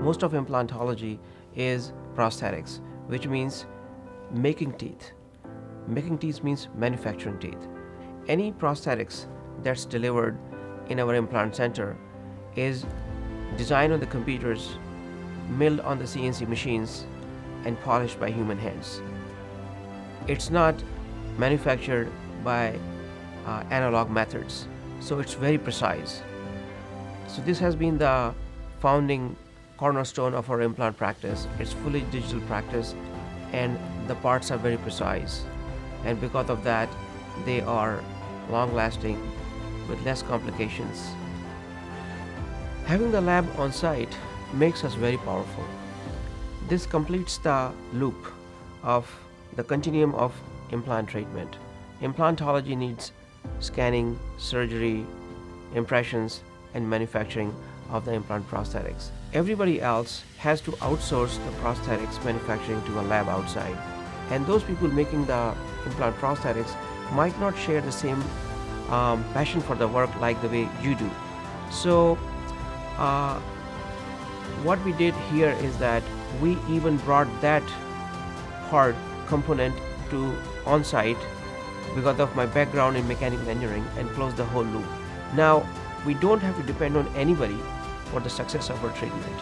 Most of implantology is prosthetics, which means making teeth. Making teeth means manufacturing teeth. Any prosthetics that's delivered in our implant center is designed on the computers, milled on the CNC machines, and polished by human hands. It's not manufactured by analog methods, so it's very precise. So this has been the founding cornerstone of our implant practice. It's fully digital practice, and the parts are very precise, and because of that they are long lasting with less complications. Having the lab on site makes us very powerful. This completes the loop of the continuum of implant treatment. Implantology needs scanning, surgery, impressions, and manufacturing of the implant prosthetics. Everybody else has to outsource the prosthetics manufacturing to a lab outside, and those people making the implant prosthetics might not share the same passion for the work like the way you do. So what we did here is that we even brought that part component to on-site because of my background in mechanical engineering and closed the whole loop. Now we don't have to depend on anybody for the success of our treatment.